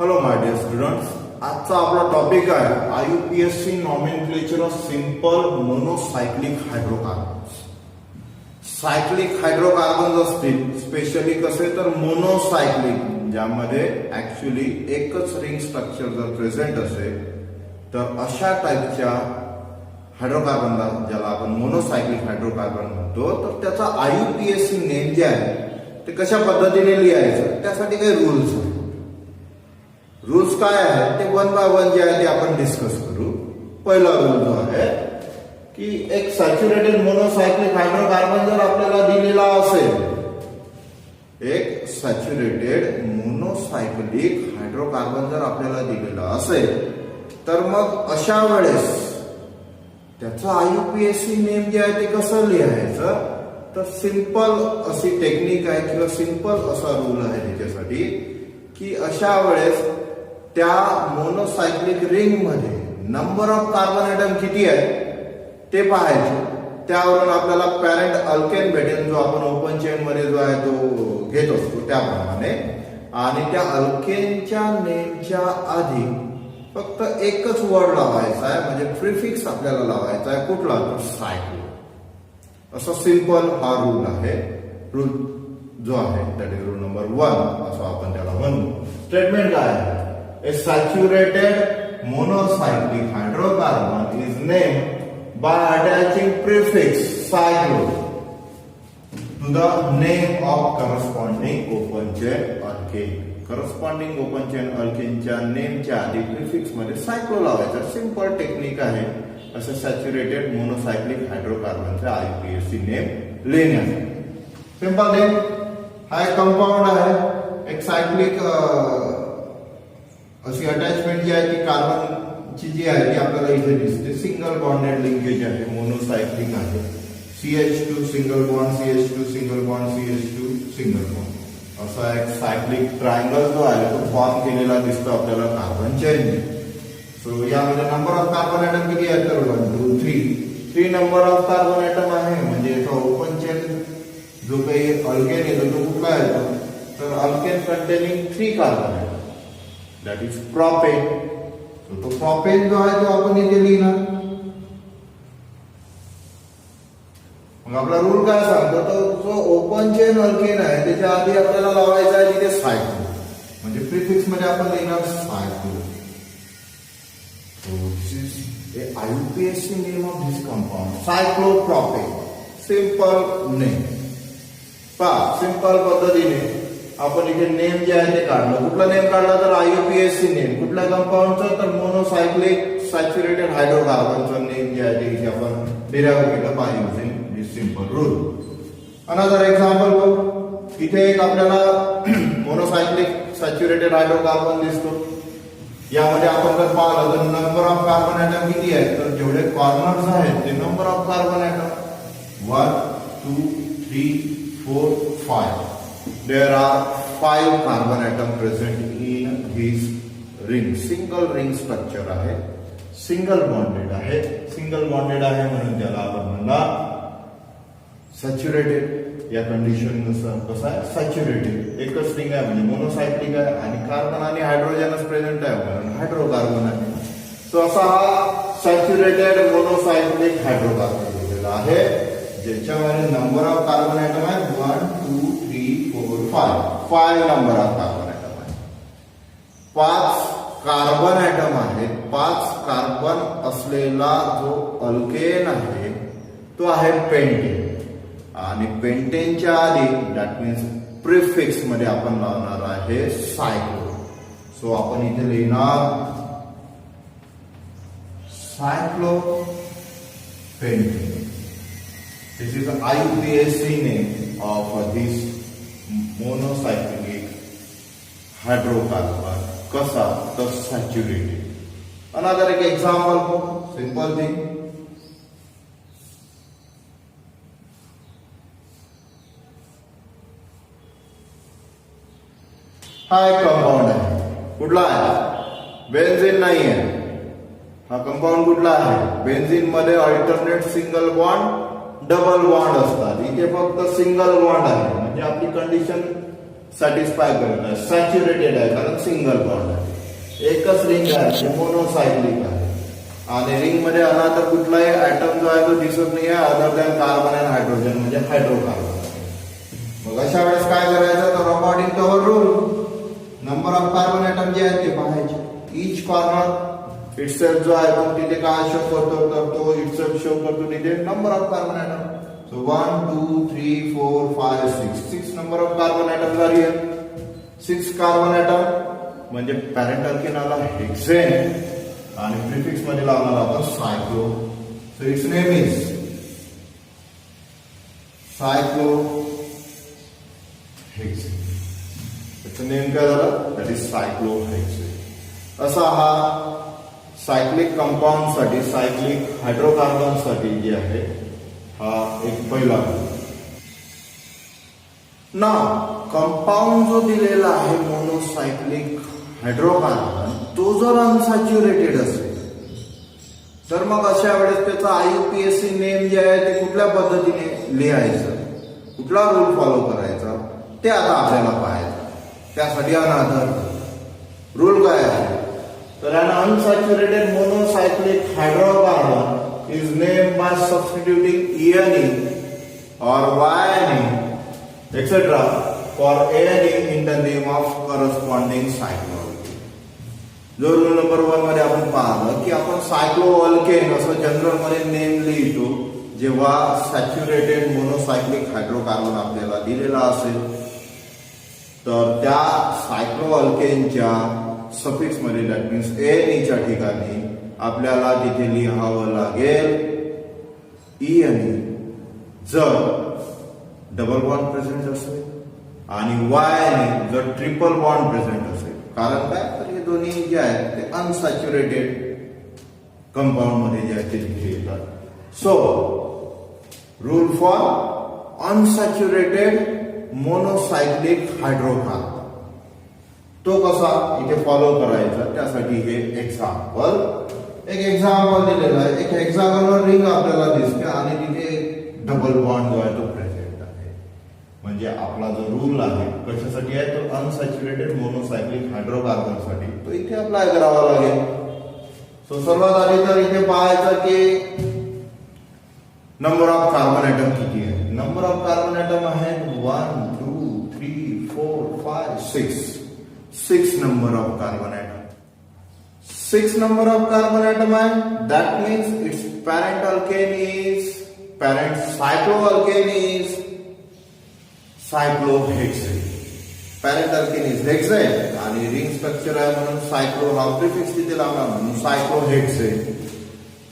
Hello my dear students, आजचा आपला topic आहे IUPAC nomenclature of simple monocyclic hydrocarbons. Cyclic hydrocarbons असतील, specially कसे तर मोनोसायक्लिक, ज्यामध्ये ऍक्च्युली एकच रिंग स्ट्रक्चर जर प्रेझेंट असेल तर अशा टाईपच्या हायड्रोकार्बनला, ज्याला आपण मोनोसायक्लिक हायड्रोकार्बन म्हणतो, तर त्याचा आययुपीएससी नेम जे आहे ते कशा पद्धतीने लिहायचं, त्यासाठी काही रूल्स आहेत. रूल्स काय आहे ते वन बाय वन जे आहे ते आपण डिस्कस करू. पहिला रूल जो आहे की एक सॅच्युरेटेड मोनोसायक्लिक हायड्रोकार्बन जर आपल्याला दिलेला असेल, एक सॅच्युरेटेड मोनोसायक्लिक हायड्रोकार्बन जर आपल्याला दिलेला असेल, तर मग अशा वेळेस त्याचं आययुपीएससी नेम जे आहे ते कसं लिहायचं, तर सिंपल अशी टेक्निक आहे किंवा सिंपल असा रूल आहे त्याच्यासाठी की अशा वेळेस त्या मोनोसायक्लिक रिंग मध्ये नंबर ऑफ कार्बन ॲटम किती आहे ते पाहायचं. त्यावरून आपल्याला पॅरेंट अल्केन भेटेल, जो आपण ओपन चेन मध्ये जो आहे तो घेत असतो त्याप्रमाणे. आणि त्या अल्केनच्या नेमच्या आधी फक्त एकच वर्ड लावायचा आहे, म्हणजे प्रिफिक्स आपल्याला लावायचा आहे. कुठला तर सायक्लो. असं सिंपल हा रूल आहे. रूल जो आहे दॅट इज रूल नंबर 1 असं आपण त्याला म्हणू. स्टेटमेंट काय आहे? A saturated monocyclic hydrocarbon is named by attaching prefix cyclo to the name of corresponding open chain alkane. Corresponding open chain alkane च्या नेमच्या आधी प्रिफिक्स मध्ये सायक्लो लावायचा. सिंपल टेक्निक आहे असं सॅच्युरेटेड मोनोसायक्लिक हायड्रोकार्बनचे आययुपीएससी नेम लिहिण्यासाठी. सिंपल नेम हा एक कंपाऊंड आहे. एक सायक्लिक अशी अटॅचमेंट जी आहे ती कार्बनची जी आहे ती आपल्याला इथे दिसते. सिंगल बॉन्डेड लिंकेज आहे, मोनोसायक्लिक आहे. CH2 single bond, CH2 single bond, CH2 single bond, असा एक सायक्लिक ट्रायंगल जो आहे तो फॉर्म केलेला दिसतो आपल्याला कार्बन चेनने. सो यामध्ये नंबर ऑफ कार्बन ॲटम किती आहे तर 1 2 3 नंबर ऑफ कार्बन ॲटम आहे. म्हणजे याचा ओपन चेन जो काही अल्केन येतो तो कुठला येतो तर alkane containing 3 carbon atom, that is propane. तो प्रोपेन जो आहे तो आपण इथे लिहिणार. मग आपला रूल काय सांगतो, तर जो ओपन चेन अल्केन आहे त्याच्या आधी आपल्याला लावायचा आहे तिथे सायक्लो, म्हणजे प्रिफिक्स मध्ये आपण लिहिणार cyclo. IUPAC name of this compound cyclopropane. Simple name. Simple पद्धतीने आपण इथे नेम जे आहे ते काढलं. कुठला नेम काढला तर आययुपीएससी नेम. कुठल्या कंपाऊंडचं तर मोनोसायक्लिक सॅच्युरेटेड हायड्रोकार्बनचं नेम जे आहे ते इथे आपण डिराइव्ह केलं by using this simple rule. Another example बघ. इथे एक आपल्याला मोनोसायक्लिक सॅच्युरेटेड हायड्रोकार्बन दिसतो. यामध्ये आपण जर पाहिलं तर नंबर ऑफ कार्बन ॲटम किती आहेत तर जेवढे कॉर्नर्स आहेत ते number of carbon atom 1 2 3 4 5. There are 5 carbon atom present in this ring. Single ring structure आहे. सिंगल बॉन्डेड आहे. सिंगल बॉन्डेड आहे म्हणून त्याला आपण म्हणणार सॅच्युरेटेड. या कंडिशन नुसार कसं आहे सॅच्युरेटेड. एकच रिंग आहे म्हणजे मोनोसायक्लिक आहे आणि कार्बन आणि हायड्रोजनच प्रेझेंट आहे म्हणून हायड्रोकार्बन आहे. सो असा हा सॅच्युरेटेड मोनोसायक्लिक हायड्रोकार्बन दिलेला आहे, ज्याच्यामध्ये नंबर ऑफ कार्बन ॲटम आहे 1 2 3 4 5 नंबर ऑफ कार्बन ॲटम आहे. 5 कार्बन ॲटम आहेत. 5 कार्बन असलेला जो अल्केन आहे तो आहे पेंटेन. आणि पेंटेनच्या आधी दॅट मीन्स प्रिफिक्स मध्ये आपण लावणार आहे सायक्लो. सो आपण इथे लिहिणार सायक्लो pentane. This is the IUPAC name of this monocyclic hydrocarbon. Kasa the saturated. Another example, simple thing. हा एक कंपाऊंड आहे. कुठला आहे? बेन्झीन नाही आहे. हा कंपाऊंड कुठला आहे? बेन्झीन मध्ये alternate single bond double bond असतात. इथे फक्त सिंगल बॉन्ड आहे, म्हणजे आपली कंडिशन सॅटिस्फाय करत आहे. सॅच्युरेटेड आहे कारण सिंगल बॉन्ड आहे. एकच रिंग आहे, मोनोसायक्लिक आहे. आणि रिंग मध्ये अनादर कुठलाही ऍटम जो आहे तो दिसत नाही आहे other than carbon and hydrogen म्हणजे हायड्रोकार्बन. मग अशा वेळेस काय करायचं तर according to our rule number of carbon atom जे आहेत ते पाहायचे. ईच कॉर्नर इटसेल्फ जो आहे तो तिथे काय शो करतो तर तो इटसेल्फ शो करतो तिथे number of carbon atom. So 1 2 3 4 5 6 number of carbon atom are here. 6 carbon atom म्हणजे पॅरेंट अल्केन आला हेक्सेन आणि प्रिफिक्स मध्ये लावणार आपण cyclo. So it's name is cyclohexane. त्याचं नेम काय झालं दॅट इज सायक्लो हेक्सेन. असा हा सायक्लिक कंपाऊंड साठी सायक्लिक हायड्रोकार्बन साठी जे आहे हा एक पहिला. ना कंपाऊंड जो दिलेला आहे मोनोसायक्लिक हायड्रोकार्बन तो जर अनसॅच्युरेटेड असेल तर मग अशा वेळेस त्याचा आययुपीएससी नेम जे आहे ते कुठल्या पद्धतीने लिहायचं, कुठला रूल फॉलो करायचा ते आता आपल्याला पाहायचं. त्यासाठी अनादर रूल काय आहे तर an unsaturated monocyclic hydrocarbon is named by substituting ENE or YNE etc. for ANE in the name of corresponding cycloalkane. जो रूल नंबर 1 मध्ये आपण पाहिलं की आपण सायक्लोअल्केन असं जनरल मध्ये नेम लिहितो जेव्हा सॅच्युरेटेड मोनोसायक्लिक हायड्रोकार्बन आपल्याला दिलेला असेल तर त्या सायक्लोअल्केनच्या सफिक्स मध्ये दॅट मीन्स एएनईच्या ठिकाणी आपल्याला तिथे लिहावं लागेल ईएनई जर डबल बॉन्ड प्रेझेंट असेल आणि वायएनई जर ट्रिपल बॉन्ड प्रेझेंट असेल. कारण काय तर हे दोन्ही जे आहेत ते अनसॅच्युरेटेड कंपाऊंड मध्ये जे आहेत ते तिथे येतात. So rule for unsaturated monocyclic hydrocarbon तो कसा इथे फॉलो करायचा त्यासाठी हे एक्झाम्पल दिलेलं आहे. एक हेक्सागोनल रिंग आपल्याला दिसते आणि तिथे डबल बॉन्ड जो आहे तो प्रेझेंट आहे. म्हणजे आपला जो रूल आहे कशासाठी आहे तो अनसॅच्युरेटेड मोनोसायक्लिक हायड्रोकार्बन साठी तो इथे अप्लाय करावा लागेल. सो सर्वात आधी तर इथे पाहायचं की नंबर ऑफ कार्बन ऍटम किती आहे. नंबर ऑफ कार्बन ऍटम आहे 1 2 3 4 5 6. 6 number of carbon atom. 6 number of carbon atom है. That means its parent alkane is cycloalkane is cyclohexane. Parent alkane is hexane आणि रिंग स्ट्रक्चर आहे म्हणून सायक्लो हा prefix तिथे लावणार म्हणून cyclohexane.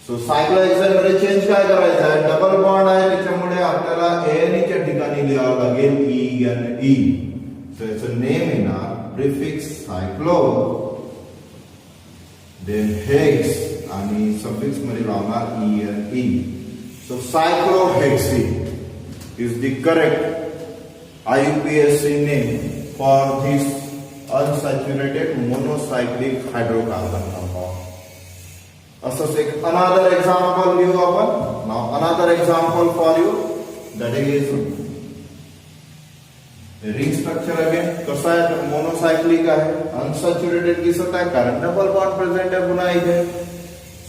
सो सायक्लोहेक्सेन मध्ये चेंज काय करायचं आहे डबल बॉन्ड आहे त्याच्यामुळे आपल्याला एएनई च्या ठिकाणी लिहावं लागेल ENE. So it's a name in our prefix cyclo then hex आणि suffix मध्ये लावणार ENE. So cyclohexene is the correct IUPAC name for this unsaturated monocyclic hydrocarbon compound. असंच एक another example घेऊ आपण. Now another example for you that is ring structure again कसं आहे मोनोसायक्लिक आहे अनसॅच्युरेटेड दिसत आहे कारण डबल बॉन्ड प्रेझेंट आहे पुन्हा इथे.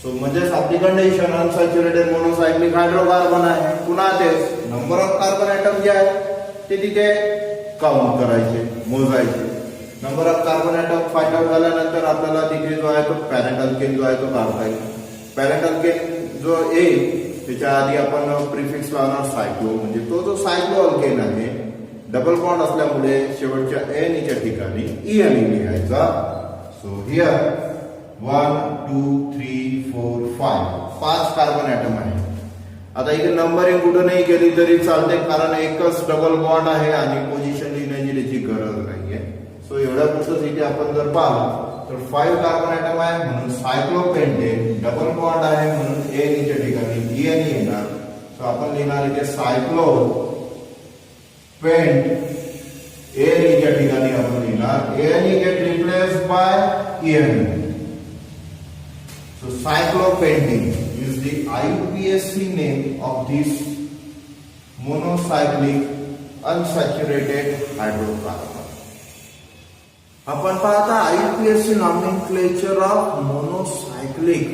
सो म्हणजेच आपली कंडिशन अनसॅच्युरेटेड मोनोसायक्लिक हायड्रोकार्बन आहे. पुन्हा तेच नंबर ऑफ कार्बन ऍटम जे आहेत ते तिथे काउंट करायचे मोजायचे. Number of carbon atom find out झाल्यानंतर आपल्याला तिथे जो आहे तो पॅरेंट अल्केन जो आहे तो काढता येईल. पॅरेंट अल्केन जो येईल त्याच्या आधी आपण प्रिफिक्स लावणार सायक्लो म्हणजे तो जो सायक्लो अल्केन आहे डबल बॉन्ड असल्यामुळे शेवटच्या एएनईच्या ठिकाणी ENE लिहायचा. सो हियर 1 2 3 4 5 कार्बन ऍटम आहे. आता इथे नंबरिंग कुठूनही केली तरी चालते कारण एकच डबल बॉन्ड आहे आणि पोझिशन लिहिण्याची त्याची गरज नाहीये. सो एवढ्या पुरतच इथे आपण जर पाहिलं तर 5 कार्बन ऍटम आहे म्हणून सायक्लोपेंटेन डबल बॉन्ड आहे म्हणून एएनईच्या ठिकाणी ENE येणार. सो आपण लिहिणार इथे सायक्लो पेंट एएनई च्या ठिकाणी आपण लिहिणार एएनई gate replaced by ENE. So cyclopentene is the IUPAC name of this monocyclic unsaturated hydrocarbon. आपण पाहता IUPAC nomenclature of monocyclic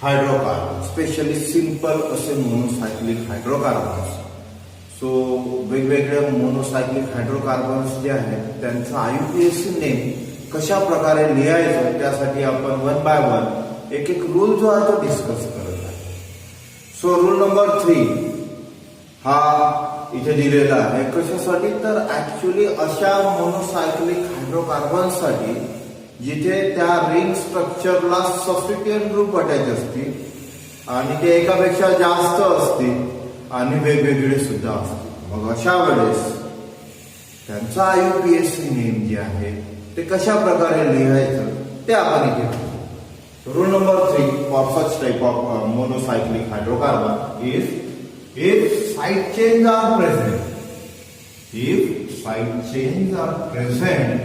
hydrocarbon, specially simple असे मोनोसायक्लिक हायड्रोकार्बन्स. सो वेगवेगळे मोनोसायक्लिक हायड्रोकार्बन्स जे आहेत त्यांचं IUPAC नेम कशा प्रकारे लिहायचं त्यासाठी आपण वन बाय वन एक एक रूल जो आहे तो डिस्कस करत आहे. सो रूल नंबर 3 हा इथे दिलेला आहे. कशासाठी तर ऍक्च्युली अशा मोनोसायक्लिक हायड्रोकार्बनसाठी जिथे त्या रिंग स्ट्रक्चरला सबस्टिट्यूएंट ग्रुप अटॅच असतील आणि ते एकापेक्षा जास्त असतील आणि वेगवेगळे सुद्धा असतील, मग अशा वेळेस त्यांचा IUPAC नेम जे आहे ते कशा प्रकारे लिहायचं ते आपण इथे. Rule number 3 for such type of monocyclic hydrocarbon is if side chains are present,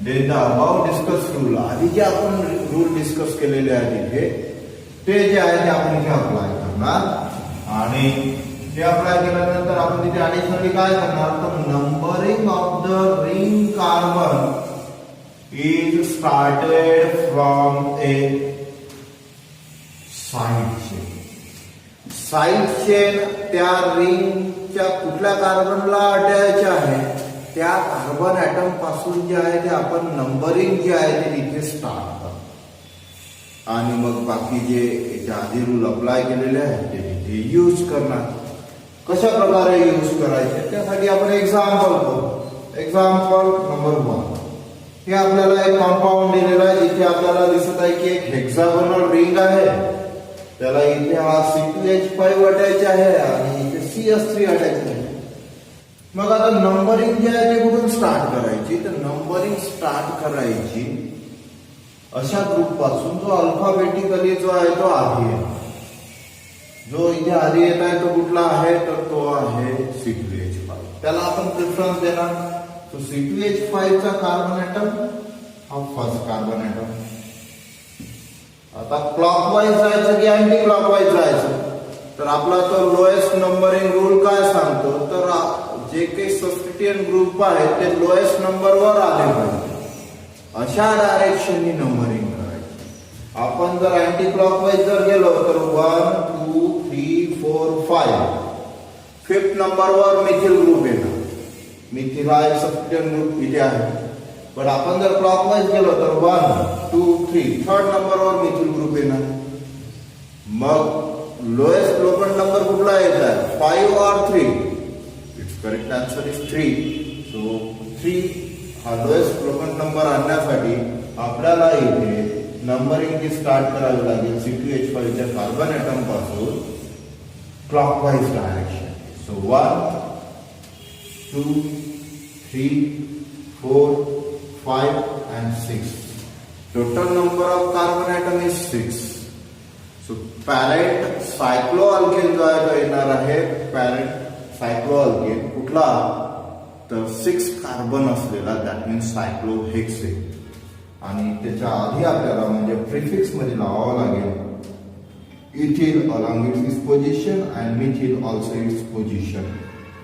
then the above discussed rule, आधी जे आपण रूल डिस्कस केलेले आहेत इथे ते जे आहे ते आपण इथे अप्लाय करणार आणि ते अप्लाय केल्यानंतर आपण तिथे ऍडिशनली काय करणार तर numbering of the ring carbon is started from A side chain. Side chain त्या रिंगच्या कुठल्या कार्बनला अटॅच आहे त्या कार्बन ऍटम पासून जे आहे ते आपण नंबरिंग जे आहे ते तिथे स्टार्ट करतो आणि मग बाकी जे याच्या आधी रूल अप्लाय केलेले आहेत ते तिथे यूज करणार. कशा प्रकारे यूज करायचे त्यासाठी आपण एक्झाम्पल करू. एक्झाम्पल नंबर 1 हे आपल्याला एक कंपाऊंड दिलेला आहे. इथे आपल्याला दिसत आहे की एक हेक्सागोनल रिंग आहे, त्याला इथे हा C2H5 अटॅच आहे आणि इथे CS3 अटॅच आहे. मग आता नंबरिंग जे आहे ते कुठून स्टार्ट करायची तर नंबरिंग स्टार्ट करायची अशा ग्रुप पासून जो अल्फाबेटिकली जो आहे तो आधी आहे. जो इथे आधी येत आहे तो कुठला आहे तर तो आहे C2H5. त्याला आपण प्रेफरन्स देणार. तो C2H5 चा कार्बन ऍटम हा फर्स्ट कार्बन ऍटम. आता क्लॉकवाईज जायचं की अँटी क्लॉकवाईज जायचं तर आपला तो लोएस्ट नंबरिंग रूल काय सांगतो तर जे काही सबस्टिट्यूएंट ग्रुप आहेत ते लोएस्ट नंबरवर आले पाहिजे अशा डायरेक्शननी नंबरिंग करायचं. आपण जर अँटी क्लॉकवाईज जर गेलो तर 1 2 3 4 5 फिफ्थ नंबरवर मिथिल ग्रुप येणार. मिथिल हा एक सबस्टिट्यूएंट ग्रुप इथे आहे. पण आपण जर क्लॉकवाईज गेलो तर 1 2 3 थर्ड नंबरवर मिथिल ग्रुप येणार. मग लोएस्ट ग्लोबल नंबर कुठला येत आहे 5 और 3? It's correct answer is 3. So 3 हा लोएस्ट ग्लोबल नंबर आणण्यासाठी आपल्याला इथे नंबरिंग जी स्टार्ट करावी लागेल C2H5 च्या कार्बन ऍटम पासून clockwise direction. So 1 2 3 4 5 and 6. Total number of carbon atom is 6. So parent cycloalkane जो आहे तो येणार आहे. parent cycloalkane कुठला तर 6 कार्बन असलेला दॅट मीन्स सायक्लोहेक्सेन आणि त्याच्या आधी आपल्याला म्हणजे प्रिफिक्स मध्ये लावावं लागेल ethyl along its position and methyl also its position.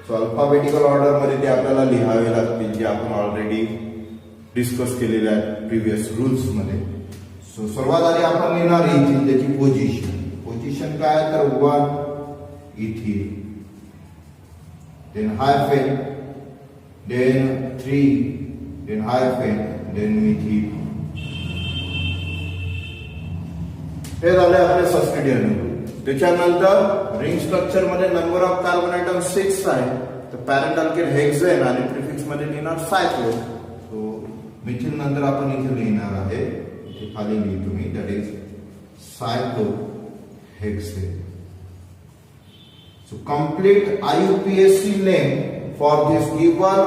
So alphabetical order मध्ये ते आपल्याला लिहावे लागतील जे आपण ऑलरेडी डिस्कस केलेल्या आहेत प्रिव्हियस रूल्स मध्ये. सो सर्वात आधी आपण लिहिणार इथिल त्याची पोझिशन. पोझिशन काय तर 1 ethyl, then hyphen, then 3, then hyphen, then methyl. हे झाले आपले सबस्टिट्यूएंट. त्याच्यानंतर रिंग स्ट्रक्चर मध्ये नंबर ऑफ कार्बन ऍटम 6 आहे तर पॅरेंट अल्केन हेक्सेन आणि प्रिफिक्स मध्ये लिहिणार सायक्लो. मिथिल नंतर आपण इथे लिहिणार आहे इथे खाली लिहितो मी that is cyclohexane. So complete IUPAC name for this given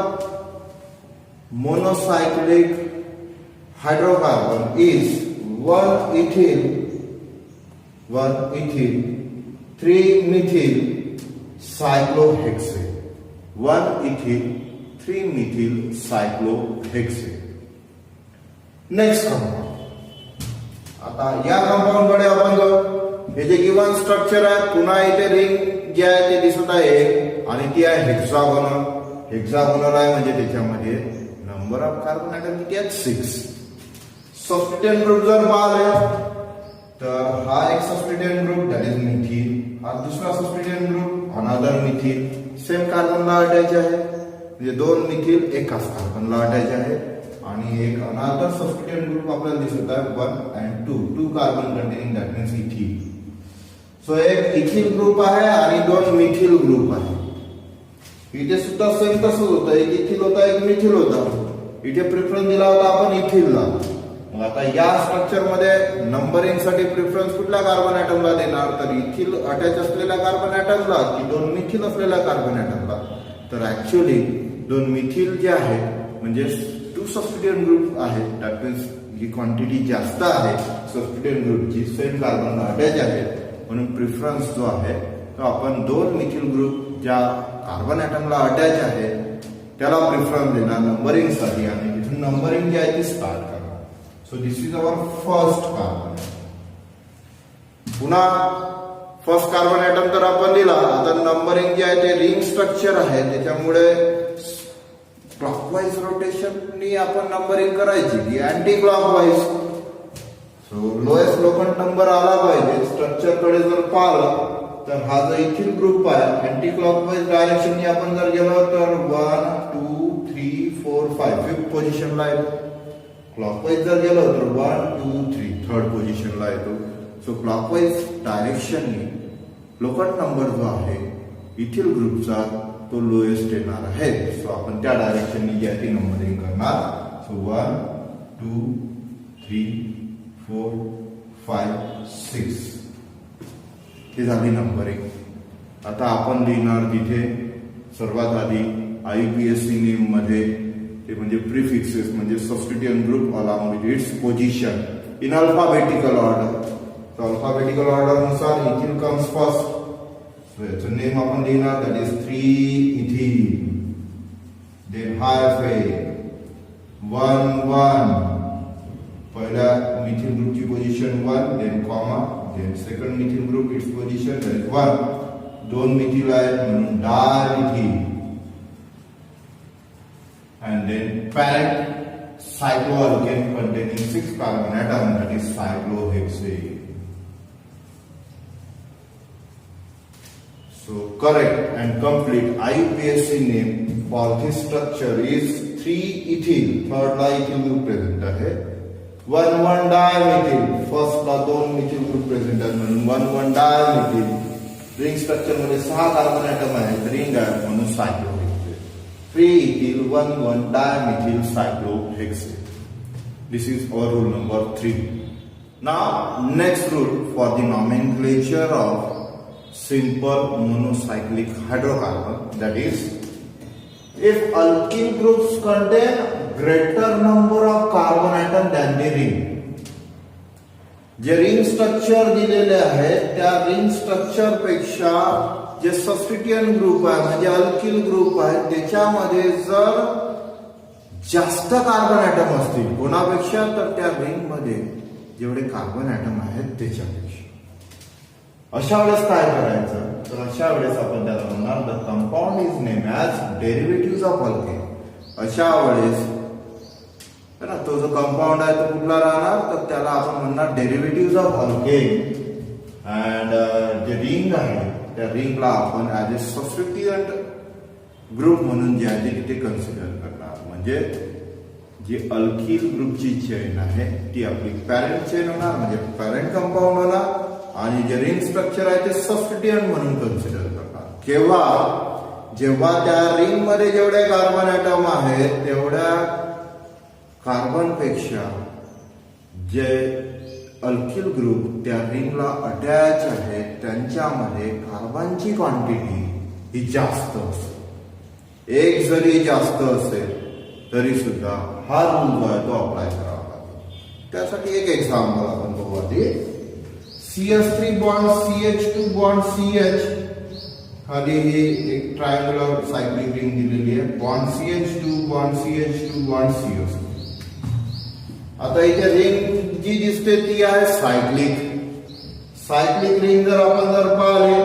monocyclic hydrocarbon is 1 ethyl 3 methyl cyclohexane. 1 ethyl 3 methyl cyclohexane. Next compound. आता या कंपाऊंड कडे आपण जाऊ. हे जे गिवन स्ट्रक्चर आहे पुन्हा इथे रिंग जे आहे ते दिसत आहे आणि ती आहे हेक्सागोनल. हेक्सागोनल आहे म्हणजे त्याच्यामध्ये नंबर ऑफ कार्बन ॲटम किती आहेत 6. सबस्टिट्यूएंट ग्रुप जर पाहिले तर हा एक substituent group that is methyl, हा दुसरा substituent group another methyl, same कार्बनला अटॅच आहे, म्हणजे 2 मिथिल एकाच कार्बनला अटॅच आहे. आणि एक अनदर सबस्टिट्यूएंट ग्रुप आपल्याला दिसत आहे 1 and 2 carbon containing that means ethyl. So एक इथिल ग्रुप आहे आणि 2 मिथिल ग्रुप आहे. इथे सुद्धा सेम तसंच होतं, एक इथिल होता एक मिथिल होता. इथे प्रेफरन्स दिला होता आपण इथिलला. मग आता या स्ट्रक्चर मध्ये नंबरिंग साठी प्रेफरन्स कुठल्या कार्बन ॲटमला देणार, तर इथिल अटॅच असलेल्या कार्बन ॲटमला की 2 मिथिल असलेल्या कार्बन ॲटमला. तर ऍक्च्युअली 2 मिथिल जे आहे म्हणजे 2 सबस्टिट्यूएंट ग्रुप आहे, दॅट मीन्स ही क्वांटिटी जास्त आहे सबस्टिट्यूएंट ग्रुपची, सेम कार्बनला अटॅच आहे, म्हणून प्रेफरन्स जो आहे तो आपण 2 मिथिल ग्रुप ज्या कार्बन ॲटमला अटॅच आहे त्याला प्रेफरन्स देणार नंबरिंग साठी, आणि तिथून नंबरिंग जी आहे ती स्टार्ट करणार. So this is our first carbon. पुन्हा फर्स्ट कार्बन ॲटम तर आपण लिहिला. आता नंबरिंग जे आहे ते रिंग स्ट्रक्चर आहे, त्याच्यामुळे क्लॉकवाईज रोटेशननी आपण नंबरिंग करायची की anticlockwise. So lowest locant number आला पाहिजे. स्ट्रक्चर कडे जर पाहिलं तर हा जो इथिल ग्रुप आहे अँटी क्लॉकवाईज डायरेक्शननी आपण जर गेलो तर 1 2 3 4 5 फिफ्थ पोझिशनला येतो. क्लॉकवाईज जर गेलो तर 1 2 3 थर्ड पोझिशनला येतो. सो क्लॉकवाईज डायरेक्शननी लोकंट नंबर जो आहे इथिल ग्रुपचा तो लोएस्ट येणार आहे. सो आपण त्या डायरेक्शननी जी आहे ती नंबरिंग करणार. सो 1 2 3 4 5 6 ही झाली नंबरिंग. आता आपण लिहिणार तिथे सर्वात आधी IUPAC नेम मध्ये ते म्हणजे प्रिफिक्सेस म्हणजे substituent group along with its position in alphabetical order. तर अल्फाबेटिकल ऑर्डर नुसार इथिल कम्स फर्स्ट. सो याचं नेम आपण लिहिणार that is 3 ethyl. Then hyphen 1 1 पहिल्या मिथिल ग्रुपची position 1, then comma, then second methyl group its position that is 1. 2 मिथिल आहेत म्हणून dimethyl. And then parent cycloalkane containing 6 carbon atom, that is cyclohexane. So correct and complete IUPAC name for this structure is 3-ethyl. Third ला ethyl group present आहे. 1,1 dimethyl. First ला 2 methyl group present आहे म्हणून 1,1 dimethyl. Ring structure मध्ये 6 carbon item आहेत, ring आहे म्हणून cyclohexane. 3-ethyl 1,1 dimethyl cyclohexane. This is our rule number 3. Now next rule for the nomenclature of simple monocyclic hydrocarbon, that is if alkyl groups contain greater number of carbon atom than the ring. जे ring structure दिलेले आहे त्या ring structure पेक्षा जे सबस्टिट्यूएंट group आहे म्हणजे alkyl group आहे त्याच्यामध्ये जर जास्त कार्बन ॲटम असतील कोणापेक्षा, तर त्या रिंग मध्ये जेवढे कार्बन ॲटम आहेत त्याच्यापेक्षा. अशा वेळेस काय करायचं, तर अशा वेळेस आपण त्याला म्हणणार the compound is name as derivative of alkane. अशा वेळेस तो जो कंपाऊंड आहे तो कुठला राहणार, तर त्याला आपण म्हणणार डेरिव्हेटिव्ह ऑफ अल्केन. अँड जे रिंग आहे त्या रिंगला आपण ऍज अ सबस्टिट्यूएंट ग्रुप म्हणून जे आहे ते कन्सिडर करणार. म्हणजे जी अल्किल ग्रुपची चेन आहे ती आपली पॅरेंट चेन होणार, म्हणजे पॅरेंट कंपाऊंड होणार, आणि जे रिंग स्ट्रक्चर आहे ते सबस्टिट्यूएंट म्हणून कन्सिडर करणार. केव्हा, जेव्हा त्या रिंग मध्ये जेवढे कार्बन ॲटम आहेत तेवढ्या कार्बन पेक्षा जे अल्किल ग्रुप त्या रिंगला अटॅच आहे त्यांच्यामध्ये कार्बनची क्वांटिटी ही जास्त असते. एक जरी जास्त असेल तरी सुद्धा हा रूल जो आहे तो अप्लाय करावा लागेल. त्यासाठी एक एक्झाम्पल आपण बघू आधी. CH3 bond CH2 bond CH, खाली ही एक ट्रायंग्युलर सायक्लिक रिंग दिलेली आहे. Bond CH2 bond CH2 bond CH2. आता इथे रिंग जी दिसते ती आहे सायक्लिक. सायक्लिक रिंग जर आपण पाहिली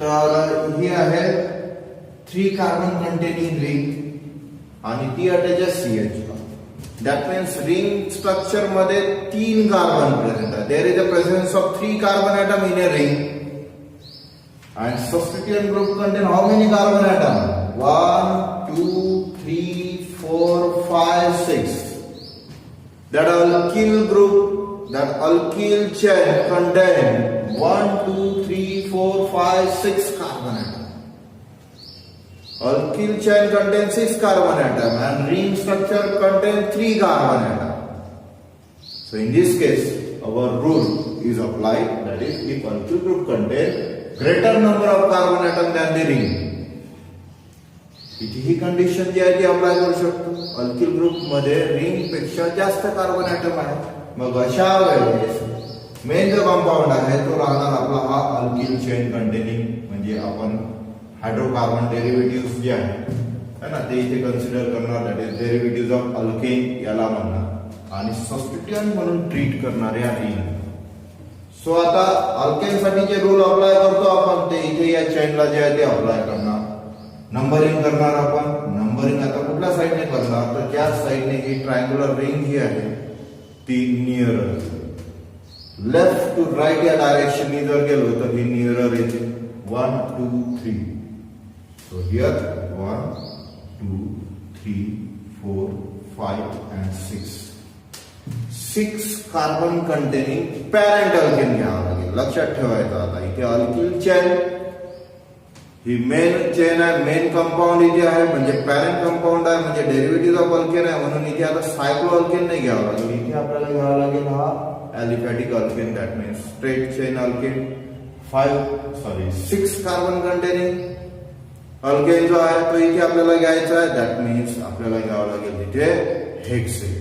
तर ही आहे 3 कार्बन कंटेनिंग रिंग. आणि ती अटॅचेस CH ला. दॅट मीन्स रिंग स्ट्रक्चर मध्ये 3 कार्बन प्रेझेंट आहे. There is a presence of 3 carbon atom in a ring. And substituent group contain how many carbon atom? 1, 2, 3, 4, 5, 6. That alkyl group, that alkyl chain contain 1, 2, 3, 4, 5, 6 carbon atom. Alkyl chain contains 6 carbon atom and ring structure contains 3 carbon atom. So in this case, our rule is applied. That is, if alkyl group contains greater number of carbon atom than the ring, ही condition जी आहे ती apply करू शकतो. Alkyl group मध्ये ring पेक्षा जास्त carbon atom आहे. मग अशा वेळेस मेन जो कंपाऊंड आहे तो राहणार आपला हा अल्किल चेन कंटेनिंग, म्हणजे आपण हायड्रोकार्बन डेरिव्हेटिव्ह जे आहे ना ते इथे कन्सिडर करणार. That is derivative of alkane याला म्हणणार आणि सबस्टिट्यूएंट म्हणून ट्रीट करणारे आहे. सो आता अल्केन साठी जे रूल अप्लाय करतो आपण ते इथे या चेनला जे आहे ते अप्लाय करणार. नंबरिंग करणार आपण. नंबरिंग आता कुठल्या साईडने करणार तर ज्या साईडने ही ट्रायंग्युलर रिंग जी आहे ती नियरर, लेफ्ट टू राईट या डायरेक्शनने जर गेलो तर ही नियरर येते. 1, 2, 3. So here 1, 2, 3, 4, 5 and 6. 6 carbon containing parent alkane घ्यावं लागेल. लक्षात ठेवायचं आता इथे अल्किल चेन ही मेन चेन आहे, मेन कंपाऊंड इथे आहे म्हणजे पॅरेंट कंपाऊंड आहे म्हणजे डेरिव्हेटिव्ह ऑफ अल्केन आहे. म्हणून इथे आता सायक्लो अल्केन नाही घ्यावं लागेल. इथे आपल्याला घ्यावा लागेल हा aliphatic alkane. That means straight chain alkane 6 carbon containing alkane जो आहे तो इथे आपल्याला घ्यायचा आहे. दॅट मीन्स आपल्याला घ्यावं लागेल इथे hexane.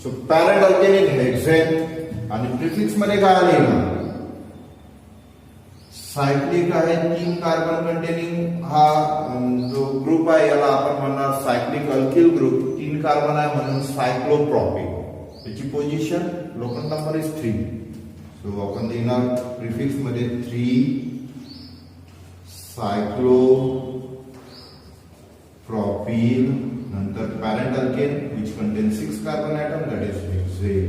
So parent alkane in hexane आणि प्रिफिक्स मध्ये काय लिहिलं सायक्लिक आहे. 3 कार्बन कंटेनिंग हा जो ग्रुप आहे याला आपण म्हणणार सायक्लिक अल्किल ग्रुप. 3 कार्बन आहे म्हणून सायक्लोप्रॉपिन. त्याची position local number is 3. So आपण लिहिणार प्रिफिक्स मध्ये 3 सायक्लो propyl, नंतर parent alkane which contains 6 carbon atom, that is hexane.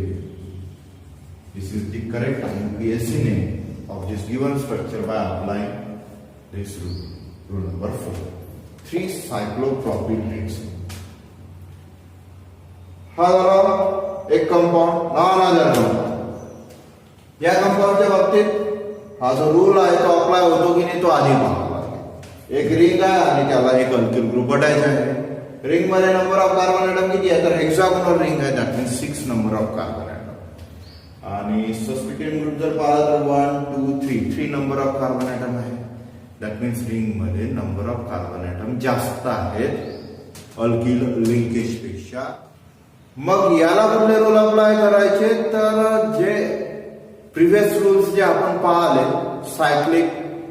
This is the correct IUPAC name of this given structure by applying this rule. Rule number 4. 3-cyclopropyl hexane. हा झाला एक compound. Another compound. या कंपाऊंडच्या बाबतीत हा जो rule आहे तो apply होतो की नाही तो आधी पाहावा. एक रिंग आहे आणि त्याला एक अल्किल ग्रुप अटॅच आहे. रिंग मध्ये नंबर ऑफ कार्बन ॲटम किती आहे तर हेक्सागोनल रिंग आहे. That means 6 number of carbon atom. आणि सबस्टिट्यूएंट ग्रुप जर पाहिला तर 1, 2, 3 नंबर ऑफ कार्बन ॲटम आहे. दॅट मीन्स रिंग मध्ये नंबर ऑफ कार्बन ॲटम जास्त आहेत अल्किल लिंकेज पेक्षा. मग याला कुठले रूल अप्लाय करायचे तर जे प्रिव्हियस रूल्स जे आपण पाहिले सायक्लिक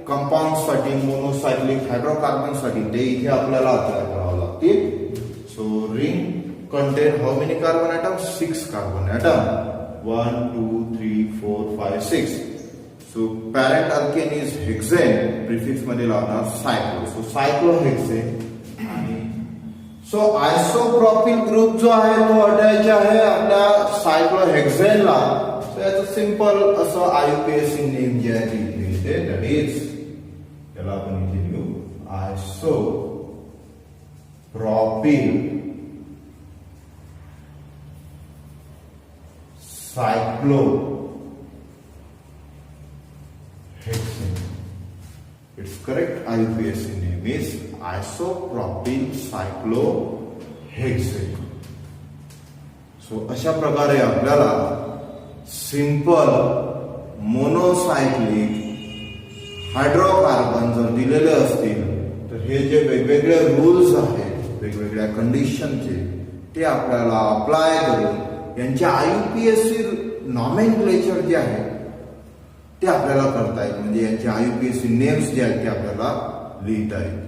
कंपाऊंड साठी, मोनोसायक्लिक हायड्रोकार्बन साठी ते इथे आपल्याला अप्लाय करावं लागतील. So ring contain how many carbon atom 6 carbon atom. 1, 2, 3, 4, 5, 6. So parent alkane is hexane. Prefix मध्ये लावणार सायक्लो. So cyclohexane. आणि सो आयसोप्रॉपिल ग्रुप जो आहे तो अटॅच आहे आपल्या सायक्लो हेक्सेनला. सो याचं सिंपल असं आयुपीएसी नेम जे आहे ते दॅट इज त्याला आपण इथे लिहू isopropyl cyclohexane. It's correct IUPAC name is isopropyl cyclohexane. So अशा प्रकारे आपल्याला सिंपल मोनोसायक्लिक हायड्रोकार्बन जर दिलेले असतील तर हे जे वेगवेगळे रूल्स आहेत वेगवेगळ्या कंडिशनचे ते आपल्याला अप्लाय करून यांच्या IUPAC नॉमेनक्लेचर जे आहे ते आपल्याला करता येईल. म्हणजे यांचे IUPAC नेम्स जे आहेत ते आपल्याला लिहिता येईल.